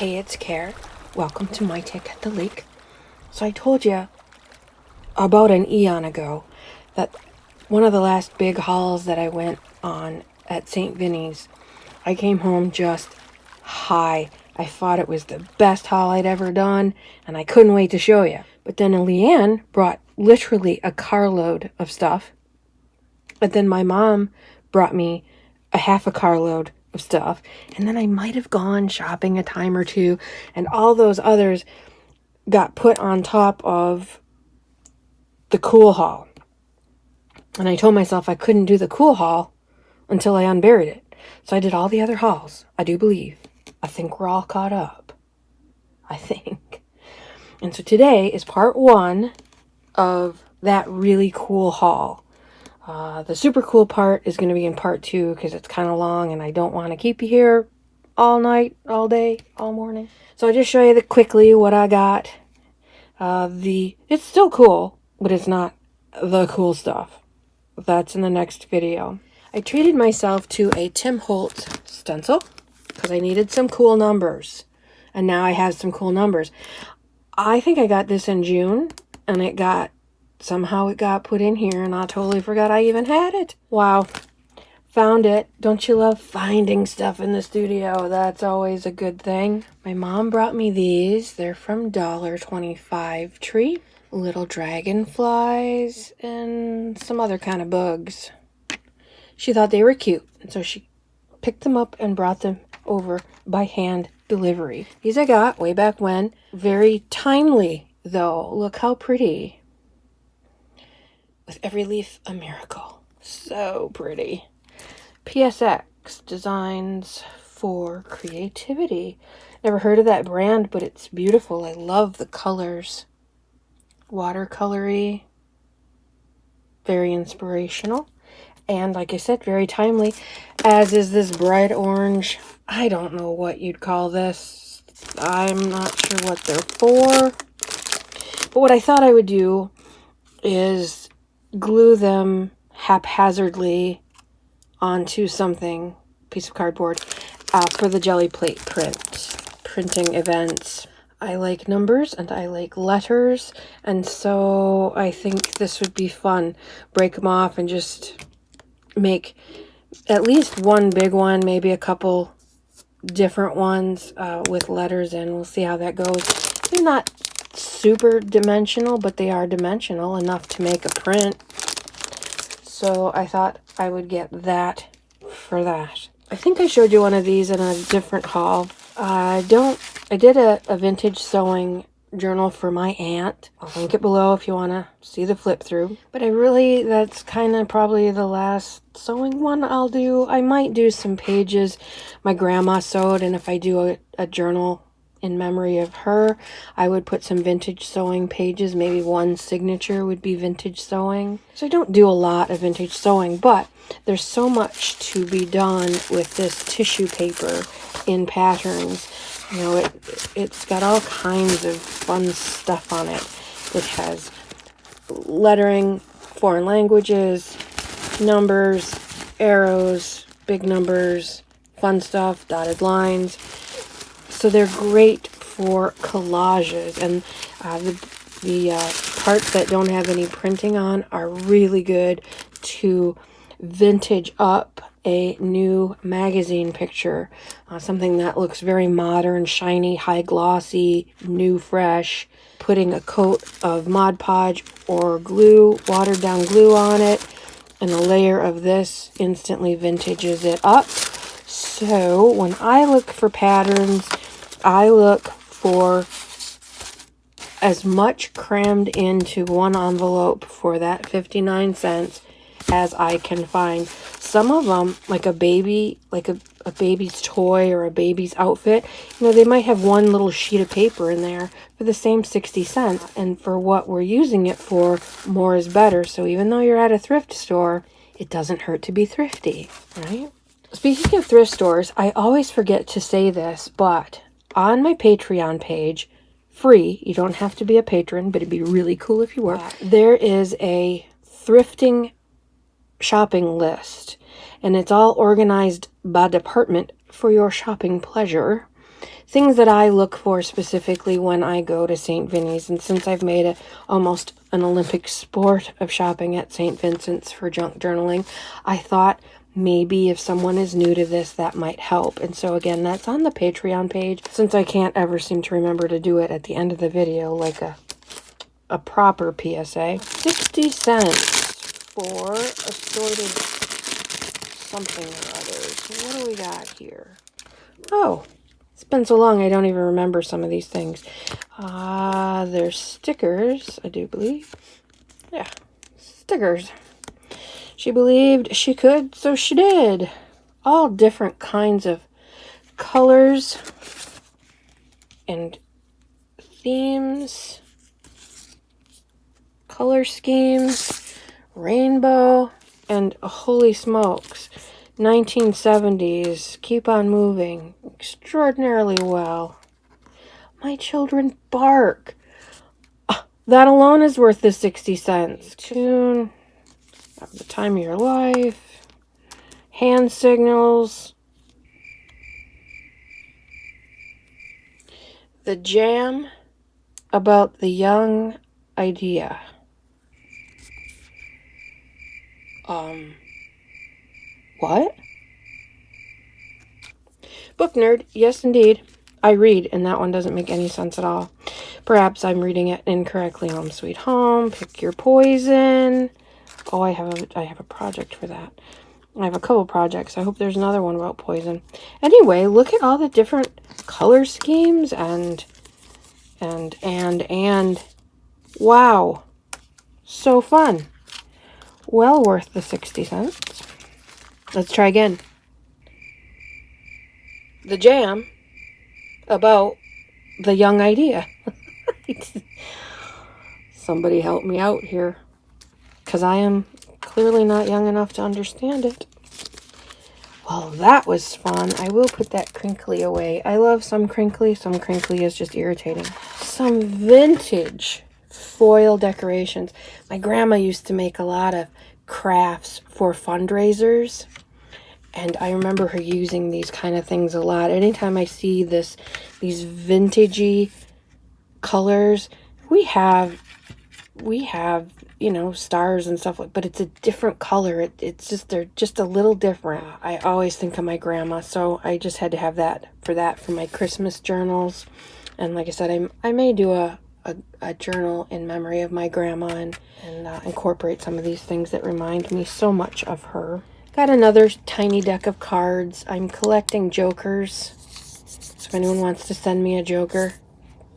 Hey, it's Care. Welcome to My Take at the Lake. So I told you about an eon ago that one of the last big hauls that I went on at St. Vinny's, I came home just high. I thought it was the best haul I'd ever done, and I couldn't wait to show you. But then Leanne brought literally a carload of stuff. But then my mom brought me a half a carload of stuff, and then I might have gone shopping a time or two, and all those others got put on top of the cool haul. And I told myself I couldn't do the cool haul until I unburied it. So I did all the other hauls, I do believe. I think we're all caught up. I think. And so today is part one of that really cool haul. The super cool part is going to be in part two because it's kind of long and I don't want to keep you here all night, all day, all morning. So I'll just show you quickly what I got. It's still cool, but it's not the cool stuff. That's in the next video. I treated myself to a Tim Holtz stencil because I needed some cool numbers. And now I have some cool numbers. I think I got this in June and somehow it got put in here and I totally forgot I even had it. Wow. Found it. Don't you love finding stuff in the studio? That's always a good thing. My mom brought me these. They're from $1.25 Tree. Little dragonflies and some other kind of bugs. She thought they were cute, and so she picked them up and brought them over by hand delivery. These I got way back when. Very timely, though. Look how pretty. With every leaf a miracle. So pretty. PSX, Designs for Creativity. Never heard of that brand, but it's beautiful. I love the colors. Watercolory. Very inspirational. And like I said, very timely. As is this bright orange. I don't know what you'd call this. I'm not sure what they're for. But what I thought I would do is glue them haphazardly onto something, piece of cardboard, for the jelly plate printing events. I like numbers and I like letters, and so I think this would be fun. Break them off and just make at least one big one, maybe a couple different ones with letters in. We'll see how that goes. They're not super dimensional, but they are dimensional enough to make a print. So I thought I would get that for that. I think I showed you one of these in a different haul. I did a vintage sewing journal for my aunt. I'll link it below if you want to see the flip through. But that's kind of probably the last sewing one I'll do. I might do some pages my grandma sewed, and if I do a journal in memory of her, I would put some vintage sewing pages. Maybe one signature would be vintage sewing. So I don't do a lot of vintage sewing, but there's so much to be done with this tissue paper in patterns. You know, it's got all kinds of fun stuff on it. It has lettering, foreign languages, numbers, arrows, big numbers, fun stuff, dotted lines. So they're great for collages, and the parts that don't have any printing on are really good to vintage up a new magazine picture. Something that looks very modern, shiny, high glossy, new, fresh. Putting a coat of Mod Podge or glue, watered down glue on it, and a layer of this instantly vintages it up. So when I look for patterns, I look for as much crammed into one envelope for that 59 cents as I can find. Some of them, like a baby's toy or a baby's outfit, they might have one little sheet of paper in there for the same 60 cents. And for what we're using it for, more is better. So even though you're at a thrift store, it doesn't hurt to be thrifty, right? Speaking of thrift stores, I always forget to say this, but on my Patreon page, free, you don't have to be a patron, but it'd be really cool if you were, there is a thrifting shopping list, and it's all organized by department for your shopping pleasure. things that I look for specifically when I go to St. Vinny's. And since I've made it almost an Olympic sport of shopping at St. Vincent's for junk journaling, I thought maybe if someone is new to this, that might help. And so again, that's on the Patreon page, since I can't ever seem to remember to do it at the end of the video like a proper PSA. 60 cents for assorted something or others. What do we got here? Oh, it's been so long I don't even remember some of these things. There's stickers, I do believe. Yeah, stickers. She believed she could, so she did. All different kinds of colors and themes, color schemes, rainbow, and holy smokes, 1970s, keep on moving, extraordinarily well. My children bark. That alone is worth the 60 cents. Tune, the time of your life, hand signals, the jam about the young idea. What? Book nerd, yes indeed. I read, and that one doesn't make any sense at all. Perhaps I'm reading it incorrectly. Home Sweet Home, Pick Your Poison. Oh, I have a project for that. I have a couple projects. I hope there's another one about poison. Anyway, look at all the different color schemes and wow. So fun. Well worth the 60 cents. Let's try again. The jam about the young idea. Somebody help me out here, because I am clearly not young enough to understand it. Well, that was fun. I will put that crinkly away. I love some crinkly. Some crinkly is just irritating. Some vintage foil decorations. My grandma used to make a lot of crafts for fundraisers, and I remember her using these kind of things a lot. Anytime I see these vintagey colors, we have, you know, stars and stuff, but it's a different color. It's just, they're just a little different. I always think of my grandma, so I just had to have that for my Christmas journals. And like I said, I may do a journal in memory of my grandma and incorporate some of these things that remind me so much of her. Got another tiny deck of cards. I'm collecting jokers. So if anyone wants to send me a joker,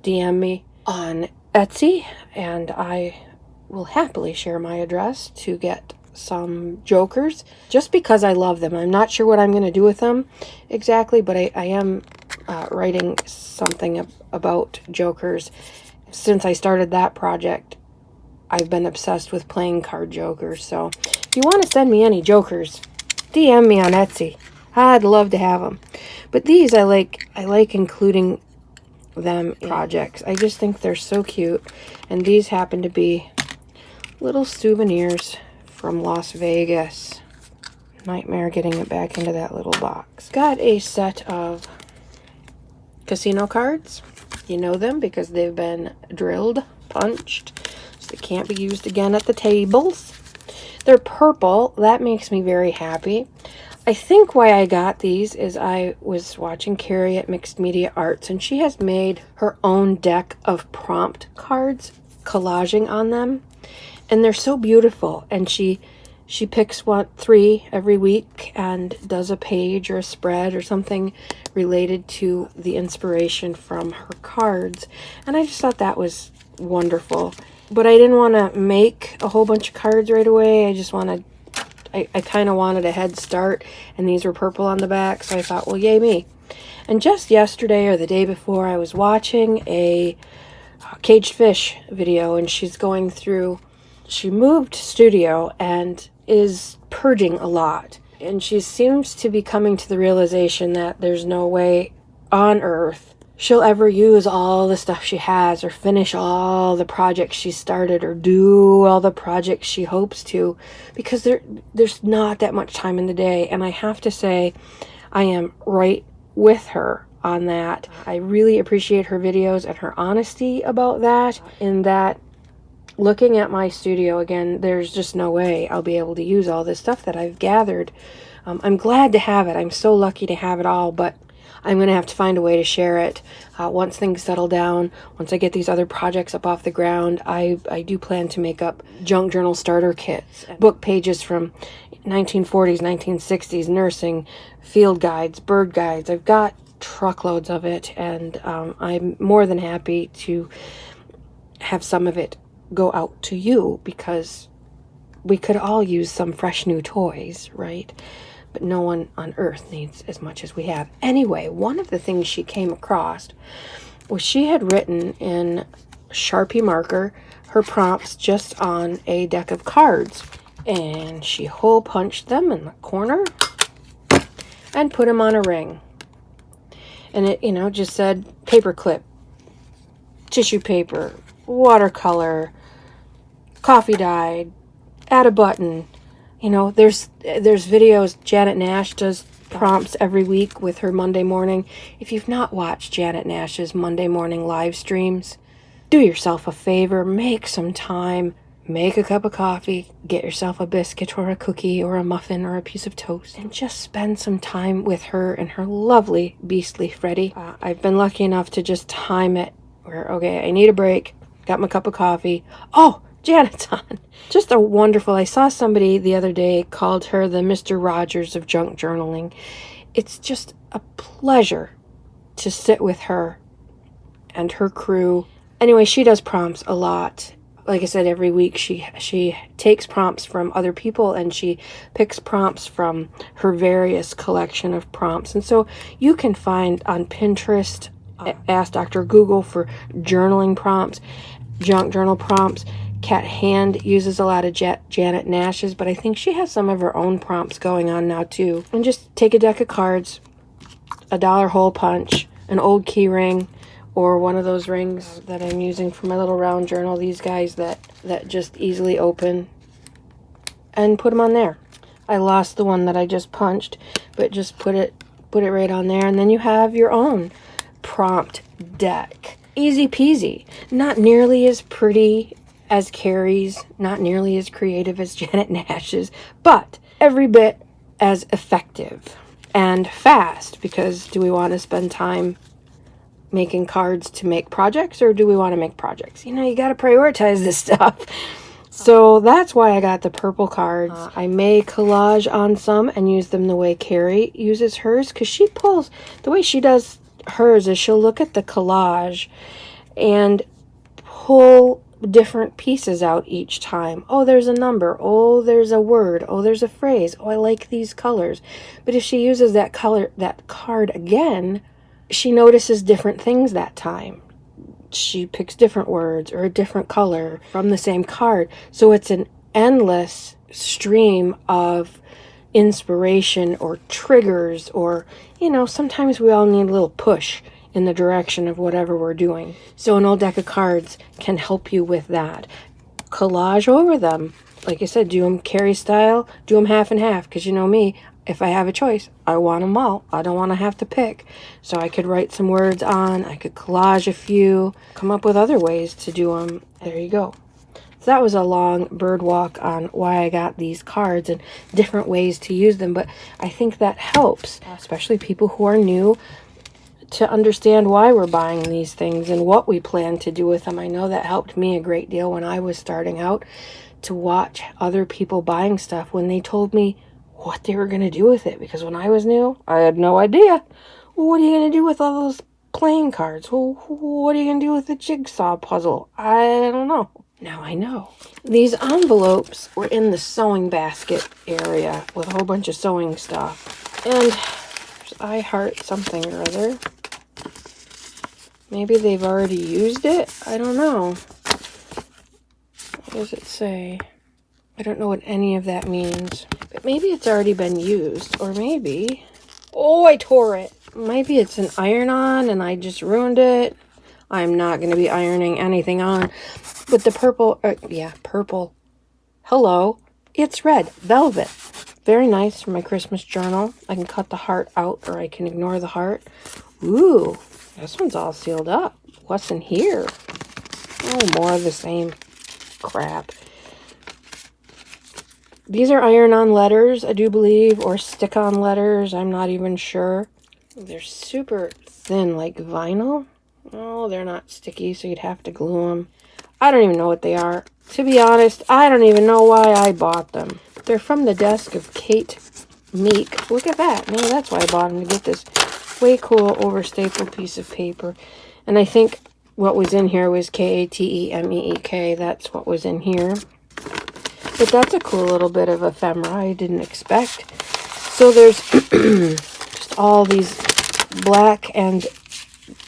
DM me on Etsy, and I will happily share my address to get some jokers, just because I love them. I'm not sure what I'm going to do with them exactly, but I am writing something about jokers. Since I started that project, I've been obsessed with playing card jokers. So if you want to send me any jokers, DM me on Etsy. I'd love to have them. But these I like including them in projects. I just think they're so cute. And these happen to be little souvenirs from Las Vegas. Nightmare getting it back into that little box. Got a set of casino cards. You know them because they've been drilled, punched, so they can't be used again at the tables. They're purple. That makes me very happy. I think why I got these is I was watching Carrie at Mixed Media Arts, and she has made her own deck of prompt cards, collaging on them, and they're so beautiful. And she picks 3 every week and does a page or a spread or something related to the inspiration from her cards. And I just thought that was wonderful. But I didn't want to make a whole bunch of cards right away. I kind of wanted a head start, and these were purple on the back, so I thought, well, yay me. And just yesterday or the day before, I was watching a caged fish video, and she's going through, she moved studio and is purging a lot. And she seems to be coming to the realization that there's no way on earth she'll ever use all the stuff she has, or finish all the projects she started, or do all the projects she hopes to, because there's not that much time in the day. And I have to say, I am right with her on that. I really appreciate her videos and her honesty about that, in that looking at my studio again, there's just no way I'll be able to use all this stuff that I've gathered. I'm glad to have it. I'm so lucky to have it all, but I'm going to have to find a way to share it once things settle down. Once I get these other projects up off the ground, I do plan to make up junk journal starter kits, book pages from 1940s, 1960s, nursing, field guides, bird guides. I've got truckloads of it, and I'm more than happy to have some of it go out to you, because we could all use some fresh new toys, right? But no one on earth needs as much as we have. Anyway, one of the things she came across was she had written in Sharpie marker her prompts just on a deck of cards, and she hole punched them in the corner and put them on a ring. And it, just said paperclip, tissue paper, watercolor, coffee dye, add a button. There's videos. Janet Nash does prompts every week with her Monday morning. If you've not watched Janet Nash's Monday morning live streams, do yourself a favor, make some time, make a cup of coffee, get yourself a biscuit or a cookie or a muffin or a piece of toast, and just spend some time with her and her lovely beastly Freddie. I've been lucky enough to just time it where, okay, I need a break, got my cup of coffee. Oh, Janet's on. Just a wonderful, I saw somebody the other day called her the Mr. Rogers of junk journaling. It's just a pleasure to sit with her and her crew. Anyway, she does prompts a lot. Like I said, every week she takes prompts from other people, and she picks prompts from her various collection of prompts. And so you can find on Pinterest, ask Dr. Google for journaling prompts, junk journal prompts. Kat Hand uses a lot of Janet Nash's, but I think she has some of her own prompts going on now too. And just take a deck of cards, a dollar hole punch, an old key ring, or one of those rings that I'm using for my little round journal, these guys that just easily open, and put them on there. I lost the one that I just punched, but just put it right on there, and then you have your own prompt deck. Easy peasy. Not nearly as pretty as Carrie's, not nearly as creative as Janet Nash's, but every bit as effective and fast, because do we want to spend time making cards to make projects, or do we want to make projects? You got to prioritize this stuff. So that's why I got the purple cards. I may collage on some and use them the way Carrie uses hers, because she pulls, the way she does hers is she'll look at the collage and pull different pieces out each time. Oh, there's a number. Oh, there's a word. Oh, there's a phrase. Oh, I like these colors. But if she uses that card again, she notices different things that time. She picks different words or a different color from the same card. So it's an endless stream of inspiration or triggers, or, sometimes we all need a little push in the direction of whatever we're doing. So an old deck of cards can help you with that. Collage over them. Like I said, do them Carrie style, do them half and half, because you know me, if I have a choice, I want them all. I don't want to have to pick. So I could write some words on, I could collage a few, come up with other ways to do them. There you go. So that was a long bird walk on why I got these cards and different ways to use them. But I think that helps, especially people who are new, to understand why we're buying these things and what we plan to do with them. I know that helped me a great deal when I was starting out, to watch other people buying stuff when they told me what they were going to do with it. Because when I was new, I had no idea. Well, what are you going to do with all those playing cards? Well, what are you going to do with the jigsaw puzzle? I don't know. Now I know. These envelopes were in the sewing basket area with a whole bunch of sewing stuff. And I heart something or other. Maybe they've already used it? I don't know. What does it say? I don't know what any of that means. But maybe it's already been used. Or maybe... Oh, I tore it. Maybe it's an iron-on and I just ruined it. I'm not going to be ironing anything on. But the purple... purple. Hello. It's red. Velvet. Very nice for my Christmas journal. I can cut the heart out, or I can ignore the heart. Ooh, this one's all sealed up. What's in here? Oh, more of the same crap. These are iron-on letters, I do believe, or stick-on letters. I'm not even sure. They're super thin, like vinyl. Oh, they're not sticky, so you'd have to glue them. I don't even know what they are. To be honest, I don't even know why I bought them. They're from the desk of Kate Meek. Look at that. Maybe that's why I bought them, to get this way cool overstapled piece of paper. And I think what was in here was K-A-T-E-M-E-E-K. That's what was in here. But that's a cool little bit of ephemera I didn't expect. So there's just all these black and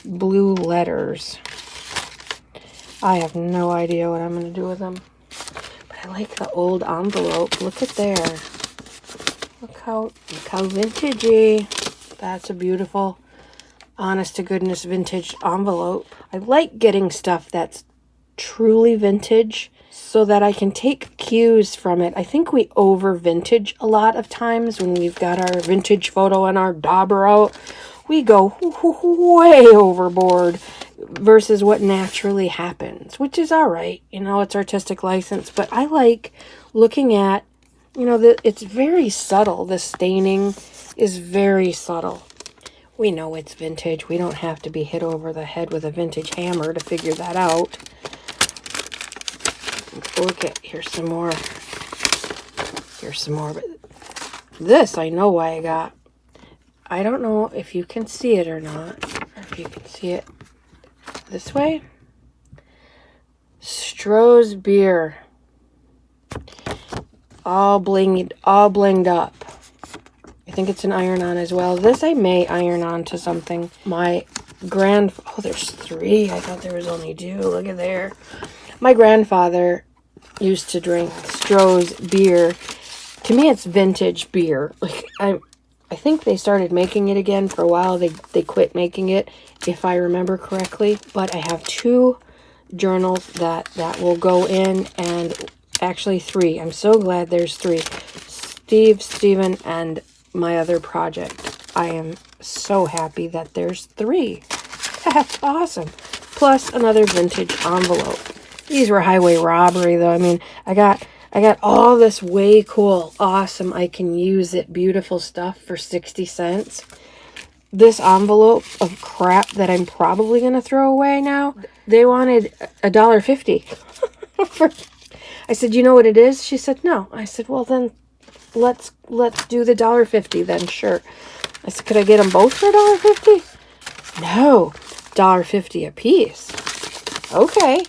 blue letters. I have no idea what I'm going to do with them. But I like the old envelope. Look at there. Look how vintagey. That's a beautiful, honest to goodness vintage envelope. I like getting stuff that's truly vintage so that I can take cues from it. I think we over vintage a lot of times when we've got our vintage photo and our dauber out. We go way overboard versus what naturally happens, which is all right. You know, it's artistic license, but I like looking at, you know, it's very subtle. The staining is very subtle. We know it's vintage. We don't have to be hit over the head with a vintage hammer to figure that out. Look at, here's some more. Here's some more. But this, I know why I got. I don't know if you can see it or not. Or if you can see it this way. Stroh's beer. All blinged up. I think it's an iron-on as well. This I may iron on to something. Oh, there's 3. I thought there was only 2. Look at there. My grandfather used to drink Stroh's beer. To me, it's vintage beer. Like, I think they started making it again for a while. They quit making it, if I remember correctly. But I have 2 journals that will go in, and actually 3. I'm so glad there's 3. Stephen, and my other project. I am so happy that there's 3. That's awesome. Plus another vintage envelope. These were highway robbery, though. I mean, I got all this way cool, awesome, I can use it, beautiful stuff for 60 cents. This envelope of crap that I'm probably going to throw away now, they wanted $1.50. I said, you know what it is? She said, no. I said, well, then let's do the $1.50 then, sure. I said, could I get them both for $1.50? No, $1.50 a piece. Okay.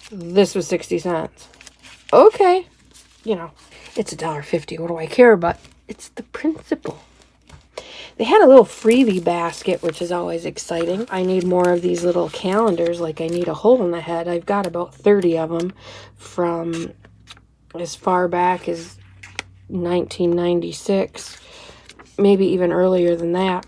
This was 60 cents. Okay. You know, it's $1.50. What do I care about? It's the principle. They had a little freebie basket, which is always exciting. I need more of these little calendars, like I need a hole in the head. I've got about 30 of them from as far back as 1996, maybe even earlier than that.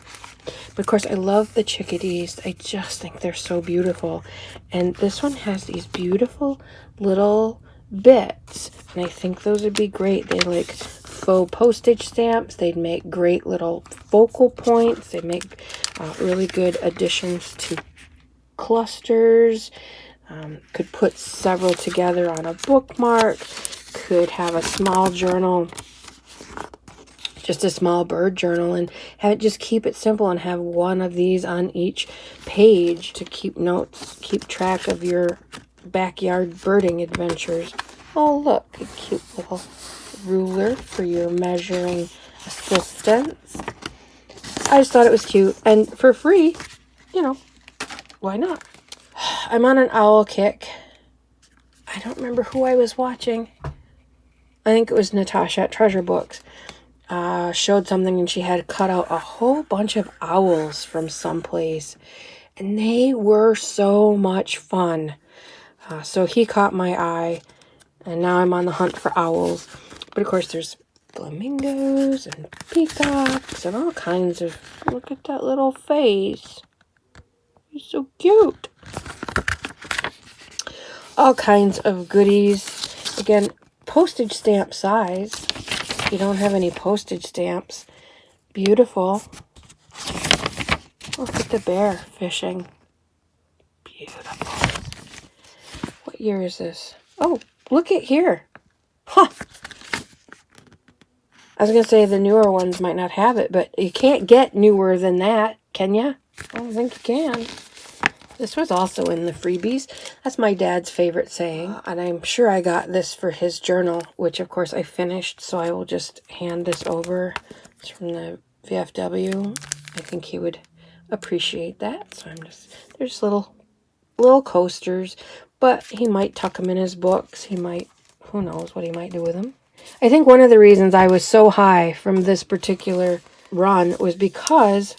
But of course, I love the chickadees. I just think they're so beautiful. And this one has these beautiful little bits. And I think those would be great. They like faux postage stamps. They'd make great little focal points. They make really good additions to clusters. Could put several together on a bookmark. Could have a small journal, just a small bird journal, and have it just keep it simple and have one of these on each page to keep notes, keep track of your backyard birding adventures. Oh, look, a cute little ruler for your measuring assistance. I just thought it was cute, and for free, you know, why not? I'm on an owl kick. I don't remember who I was watching. I think it was Natasha at Treasure Books. Showed something, and she had cut out a whole bunch of owls from someplace, and they were so much fun. So he caught my eye, and now I'm on the hunt for owls. But of course, there's flamingos and peacocks and all kinds of. Look at that little face. He's so cute. All kinds of goodies. Again, postage stamp size. If you don't have any postage stamps, beautiful. just a bear fishing. Beautiful. What year is this? Oh, look at here. Huh. I was going to say the newer ones might not have it, but you can't get newer than that, can you? I don't think you can. This was also in the freebies. That's my dad's favorite saying. And I'm sure I got this for his journal, which of course I finished, so I will just hand this over. It's from the VFW. I think he would appreciate that. So there's little coasters, but he might tuck them in his books. He might, who knows what he might do with them. I think one of the reasons I was so high from this particular run was because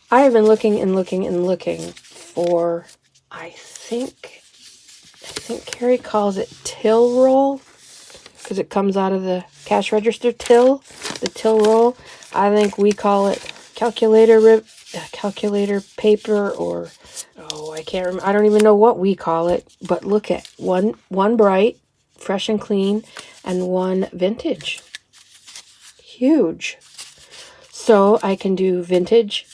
I have been looking and looking and looking for, I think Carrie calls it till roll, because it comes out of the cash register till, the till roll. I think we call it calculator paper, or, oh, I can't remember. I don't even know what we call it, but look at one bright, fresh and clean, and one vintage. Huge. So I can do vintage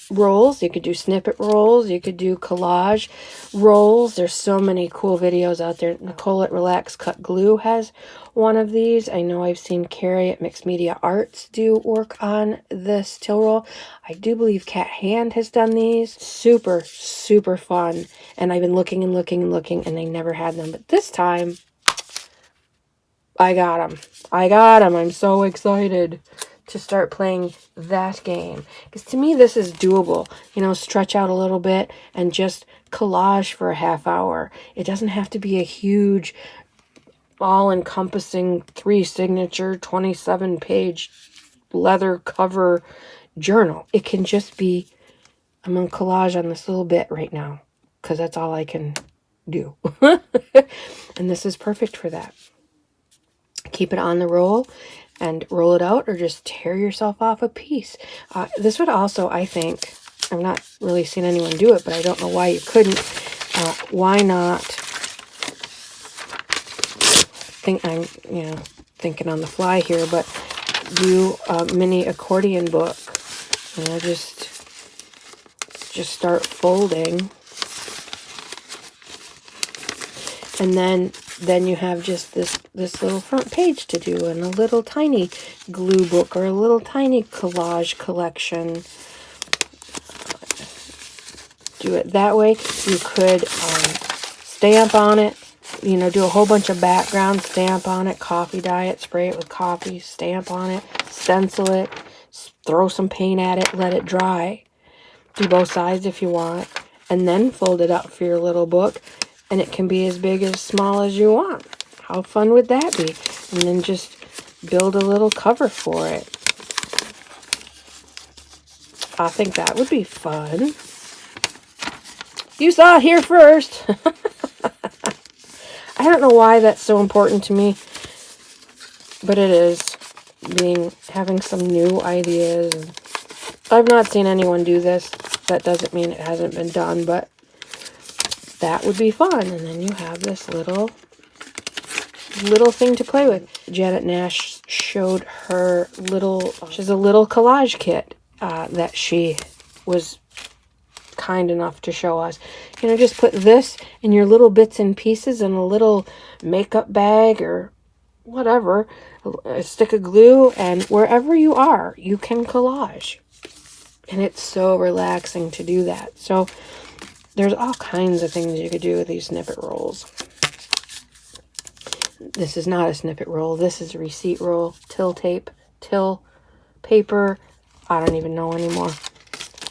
rolls, you could do snippet rolls, you could do collage rolls. There's so many cool videos out there. Nicole at Relax Cut Glue has one of these. I know I've seen Carrie at Mixed Media Arts do work on this till roll. I do believe Cat Hand has done these. Super, super fun. And I've been looking and looking and looking, and they never had them. But this time, I got them. I'm so excited to start playing that game, because to me this is doable. You know, stretch out a little bit and just collage for a half hour. It doesn't have to be a huge, all-encompassing 3-signature 27-page leather cover journal. It can just be, I'm gonna collage on this little bit right now because that's all I can do. And this is perfect for that. Keep it on the roll and roll it out, or just tear yourself off a piece. This would also, I think, I've not really seen anyone do it, but I don't know why you couldn't. Why not? I'm thinking on the fly here, but do a mini accordion book. You know, just start folding, and then you have just this little front page to do, and a little tiny glue book, or a little tiny collage collection. Do it that way. You could stamp on it, you know, do a whole bunch of background, stamp on it, coffee dye it, spray it with coffee, stamp on it, stencil it, throw some paint at it, let it dry. Do both sides if you want, and then fold it up for your little book. And it can be as big as small as you want. How fun would that be? And then just build a little cover for it. I think that would be fun. You saw it here first. I don't know why that's so important to me, but it is. Having some new ideas. I've not seen anyone do this. That doesn't mean it hasn't been done, but that would be fun. And then you have this little thing to play with. Janet Nash showed her she has a little collage kit that she was kind enough to show us. You know, just put this in your little bits and pieces in a little makeup bag or whatever, a stick of glue, and wherever you are, you can collage. And it's so relaxing to do that. So there's all kinds of things you could do with these snippet rolls. This is not a snippet roll. This is a receipt roll, till tape, till paper. I don't even know anymore.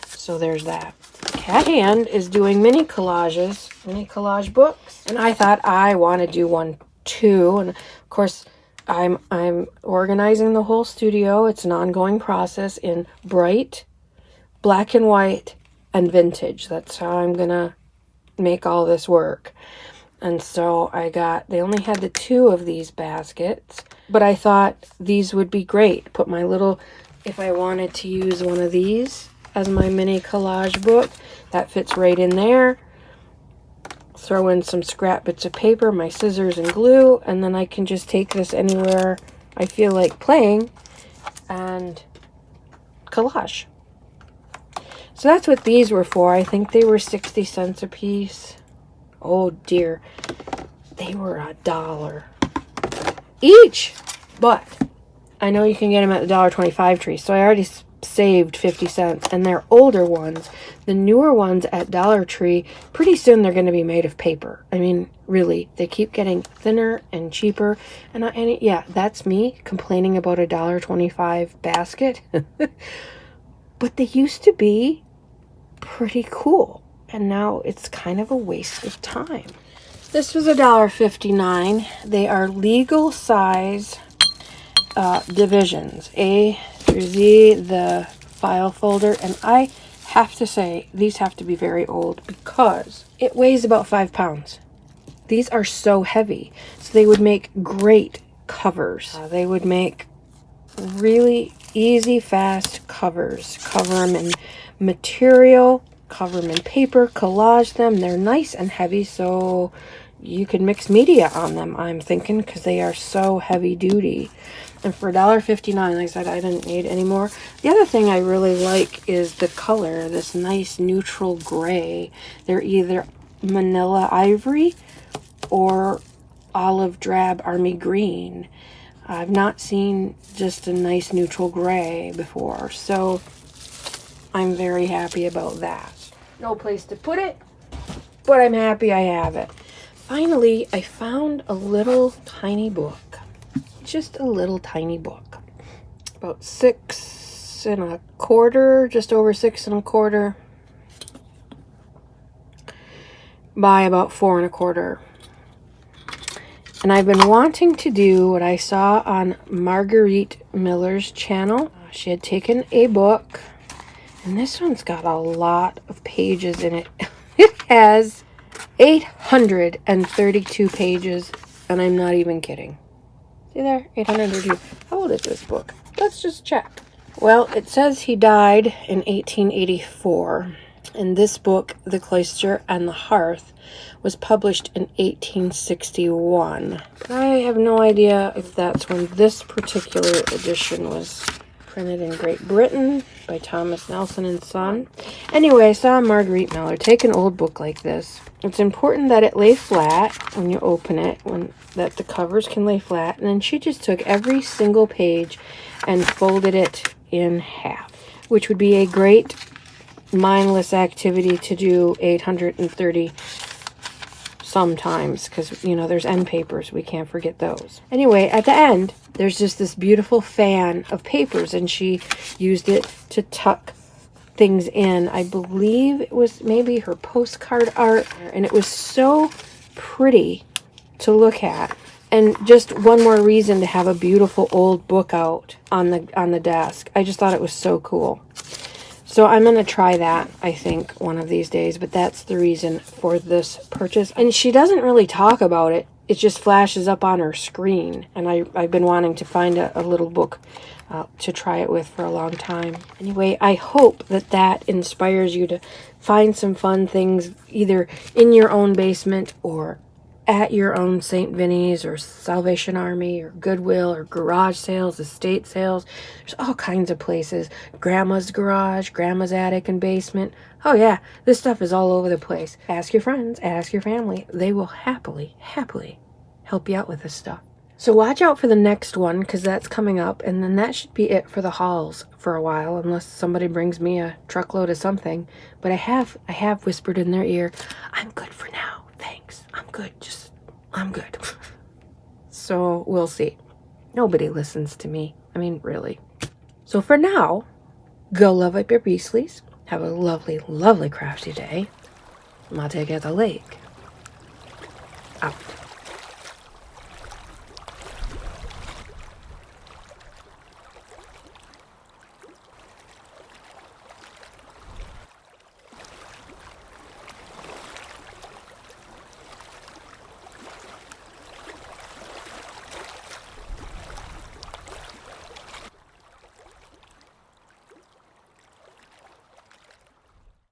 So there's that. Cat Hand is doing mini collage books. And I thought I want to do one too. And of course, I'm organizing the whole studio. It's an ongoing process in bright, black and white, and vintage. That's how I'm gonna make all this work. And so they only had the 2 of these baskets, but I thought these would be great. Put my little, if I wanted to use one of these as my mini collage book, that fits right in there. Throw in some scrap bits of paper, my scissors and glue, and then I can just take this anywhere I feel like playing and collage. So that's what these were for. I think they were 60 cents a piece. Oh dear. They were $1 each. But I know you can get them at the $1.25 tree. So I already saved 50 cents. And they're older ones. The newer ones at Dollar Tree, pretty soon they're going to be made of paper. I mean, really, they keep getting thinner and cheaper. And yeah, that's me complaining about a $1.25 basket. But they used to be pretty cool. And now it's kind of a waste of time. This was $1.59. They are legal size divisions. A through Z, the file folder. And I have to say, these have to be very old because it weighs about 5 pounds. These are so heavy. So they would make great covers. They would make really easy, fast covers. Cover them in material, cover them in paper, collage them. They're nice and heavy, so you can mix media on them, I'm thinking, because they are so heavy duty. And for $1.59, like I said, I didn't need any more. The other thing I really like is the color, this nice neutral gray. They're either manila ivory or olive drab army green. I've not seen just a nice neutral gray before, so I'm very happy about that. No place to put it, but I'm happy I have it. Finally, I found a little tiny book. Just a little tiny book. About 6 1/4, just over 6 1/4 by about 4 1/4. And I've been wanting to do what I saw on Marguerite Miller's channel. She had taken a book, and this one's got a lot of pages in it. It has 832 pages, and I'm not even kidding. See there? 832. How old is this book? Let's just check. Well, it says he died in 1884. And this book, The Cloister and the Hearth, was published in 1861. But I have no idea if that's when this particular edition was printed in Great Britain by Thomas Nelson and Son. Anyway, I saw Marguerite Miller take an old book like this. It's important that it lay flat when you open it, that the covers can lay flat. And then she just took every single page and folded it in half, which would be a great mindless activity to do 830 sometimes, because, you know, there's end papers. We can't forget those. Anyway, at the end, there's just this beautiful fan of papers, and she used it to tuck things in. I believe it was maybe her postcard art, and it was so pretty to look at. And just one more reason to have a beautiful old book out on the desk. I just thought it was so cool. So I'm going to try that, I think, one of these days. But that's the reason for this purchase. And she doesn't really talk about it. It just flashes up on her screen. And I've been wanting to find a little book to try it with for a long time. Anyway, I hope that inspires you to find some fun things either in your own basement or at your own St. Vinny's or Salvation Army or Goodwill or garage sales, estate sales. There's all kinds of places. Grandma's garage, grandma's attic and basement. Oh yeah, this stuff is all over the place. Ask your friends, ask your family. They will happily help you out with this stuff. So watch out for the next one, because that's coming up, and then that should be it for the hauls for a while, unless somebody brings me a truckload of something. But I have whispered in their ear, I'm good for now. Thanks. I'm good. I'm good. So we'll see. Nobody listens to me. I mean, really. So for now, go love up your Beasleys. Have a lovely, lovely crafty day. And I'll take you at the lake. Out.